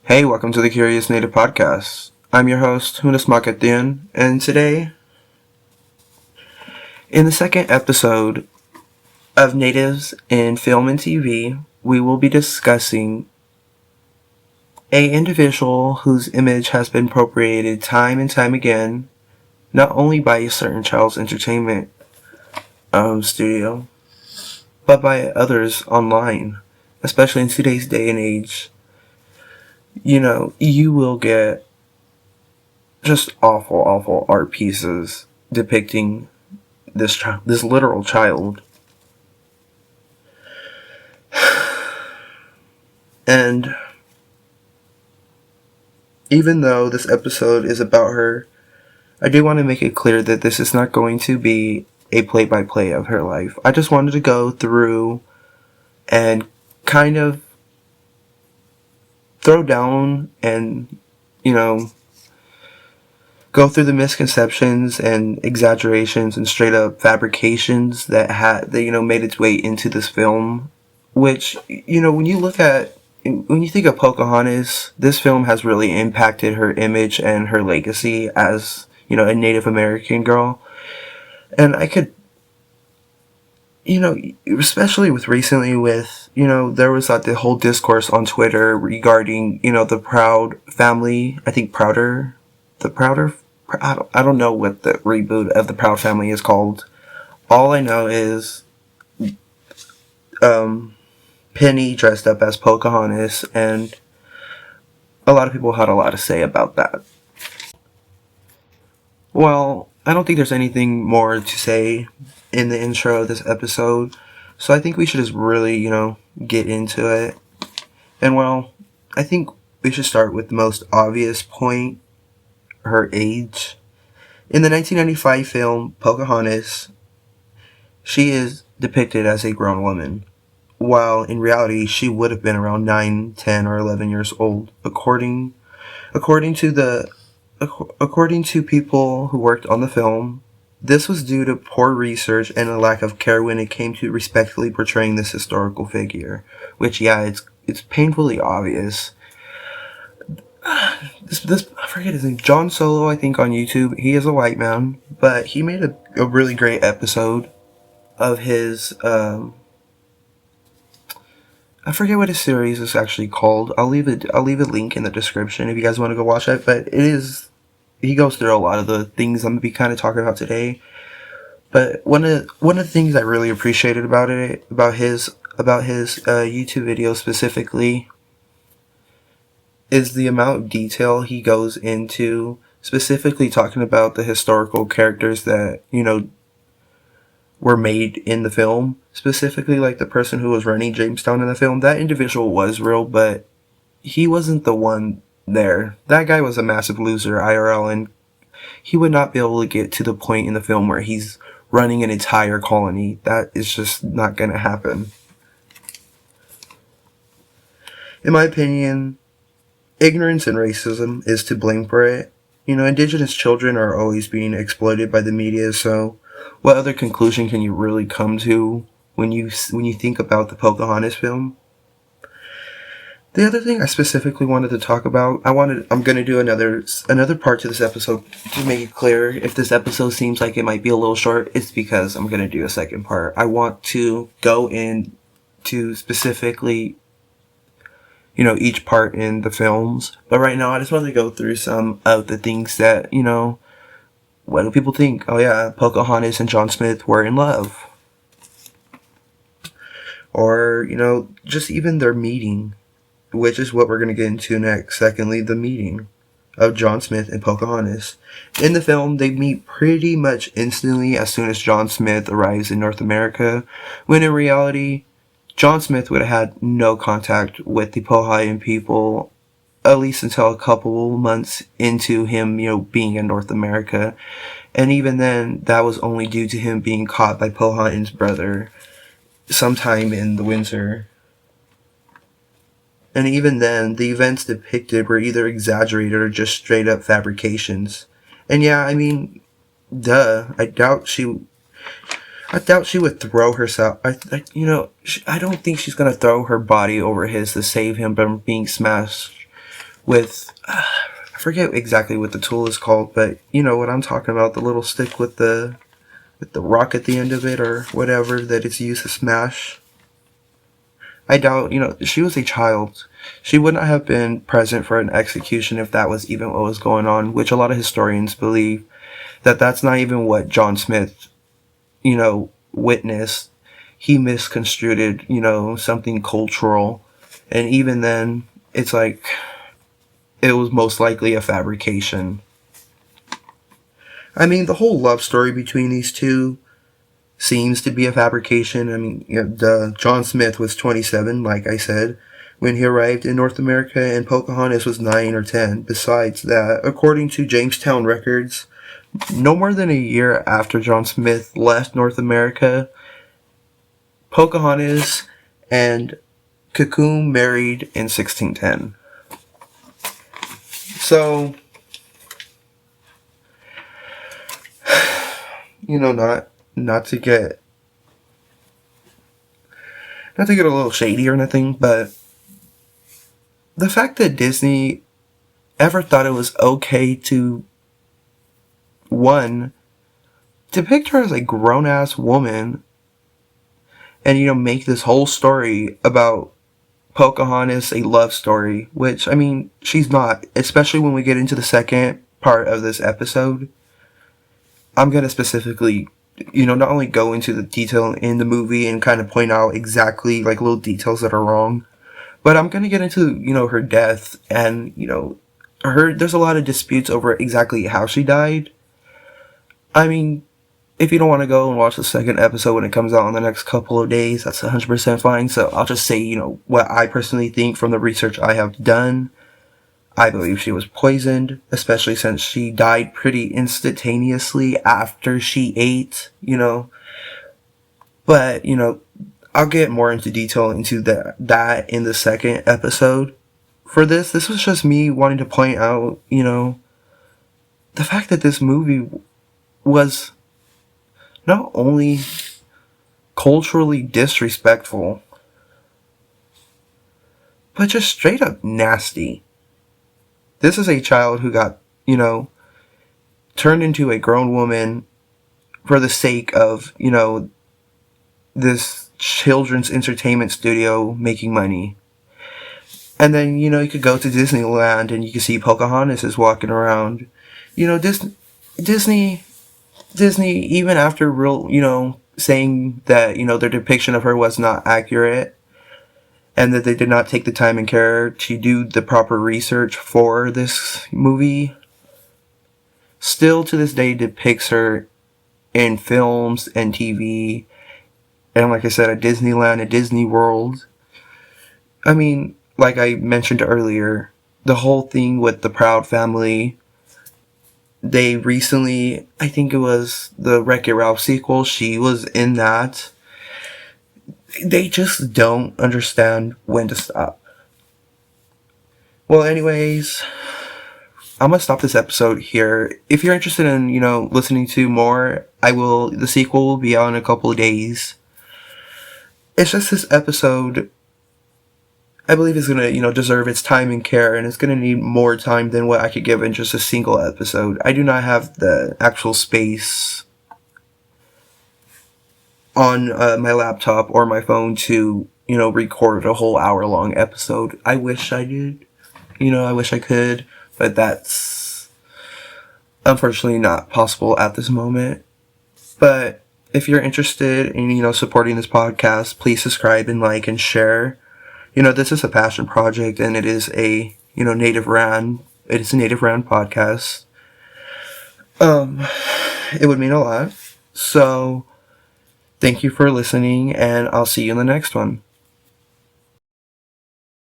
Hey, welcome to the Curious Native Podcast. I'm your host, Pt.1, and today, in the second episode of Natives in Film and TV, we will be discussing a individual whose image has been appropriated time and time again, not only by a certain child's entertainment studio, but by others online, especially in today's day and age. You will get just awful art pieces depicting this literal child. And even though this episode is about her, I do want to make it clear that this is not going to be a play-by-play of her life. I just wanted to go through and kind of throw down and, go through the misconceptions and exaggerations and straight up fabrications that made its way into this film. Which, when you think of Pocahontas, this film has really impacted her image and her legacy as, a Native American girl. And I could, especially there was the whole discourse on Twitter regarding, the Proud family. I think I don't know what the reboot of the Proud family is called. All I know is, Penny dressed up as Pocahontas, and a lot of people had a lot to say about that. Well, I don't think there's anything more to say in the intro of this episode, so I think we should just really, get into it. And I think we should start with the most obvious point, her age. In the 1995 film Pocahontas, she is depicted as a grown woman, while in reality she would have been around 9, 10, or 11 years old, according to people who worked on the film. This was due to poor research and a lack of care when it came to respectfully portraying this historical figure, which, it's painfully obvious. This I forget his name, John Solo, I think, on YouTube. He is a white man, but he made a really great episode of his, I forget what his series is actually called. I'll leave a link in the description if you guys want to go watch it, but he goes through a lot of the things I'm going to be kind of talking about today. But one of the things I really appreciated about his YouTube video specifically is the amount of detail he goes into, specifically talking about the historical characters that, were made in the film. Specifically, like the person who was running Jamestown in the film, that individual was real, but he wasn't the one there. That guy was a massive loser, IRL, and he would not be able to get to the point in the film where he's running an entire colony. That is just not going to happen. In my opinion, ignorance and racism is to blame for it. Indigenous children are always being exploited by the media, so what other conclusion can you really come to when you think about the Pocahontas film? The other thing I specifically wanted to talk about, I'm going to do another part to this episode to make it clear. If this episode seems like it might be a little short, it's because I'm going to do a second part. I want to go into specifically, each part in the films. But right now, I just want to go through some of the things that, what do people think? Oh yeah, Pocahontas and John Smith were in love. Or, just even their meeting, which is what we're going to get into next. Secondly, the meeting of John Smith and Pocahontas. In the film, they meet pretty much instantly as soon as John Smith arrives in North America, when in reality, John Smith would have had no contact with the Powhatan people, at least until a couple months into him, being in North America. And even then, that was only due to him being caught by Powhatan's brother sometime in the winter. And even then, the events depicted were either exaggerated or just straight up fabrications. And duh, I doubt she would throw herself. I don't think she's gonna throw her body over his to save him from being smashed with, I forget exactly what the tool is called, but you know what I'm talking about, the little stick with the rock at the end of it or whatever that it's used to smash. I doubt, she was a child. She would not have been present for an execution if that was even what was going on, which a lot of historians believe that that's not even what John Smith, witnessed. He misconstrued it, something cultural. And even then, it's like, it was most likely a fabrication. I mean, the whole love story between these two seems to be a fabrication. I mean, John Smith was 27, like I said, when he arrived in North America, and Pocahontas was 9 or 10. Besides that, according to Jamestown records, no more than a year after John Smith left North America, Pocahontas and Cocoon married in 1610. So, not to get a little shady or anything, but the fact that Disney ever thought it was okay to, one, depict her as a grown-ass woman and, make this whole story about Pocahontas a love story, which, I mean, she's not, especially when we get into the second part of this episode. I'm going to specifically, not only go into the detail in the movie and kind of point out exactly, like, little details that are wrong, but I'm going to get into, her death and, there's a lot of disputes over exactly how she died. I mean, if you don't want to go and watch the second episode when it comes out in the next couple of days, that's 100% fine. So I'll just say, what I personally think from the research I have done. I believe she was poisoned, especially since she died pretty instantaneously after she ate, But, I'll get more into detail into that in the second episode. For this was just me wanting to point out, the fact that this movie was not only culturally disrespectful, but just straight up nasty. This is a child who got, turned into a grown woman for the sake of, this children's entertainment studio making money. And then, you could go to Disneyland and you can see Pocahontas is walking around. Disney, even after saying that, their depiction of her was not accurate, and that they did not take the time and care to do the proper research for this movie, still to this day depicts her in films and TV, and like I said, at Disneyland, at Disney World. I mean, like I mentioned earlier, the whole thing with the Proud family, they recently, I think it was the Wreck-It Ralph sequel, she was in that. They just don't understand when to stop. Well, anyways, I'm gonna stop this episode here. If you're interested in, listening to more, the sequel will be out in a couple of days. It's just this episode, I believe is gonna, deserve its time and care, and it's gonna need more time than what I could give in just a single episode. I do not have the actual space on my laptop or my phone to, record a whole hour-long episode. I wish I did. I wish I could, but that's unfortunately not possible at this moment. But if you're interested in, supporting this podcast, please subscribe and like and share. This is a passion project, and it is a, native ran podcast. It would mean a lot. So, thank you for listening, and I'll see you in the next one.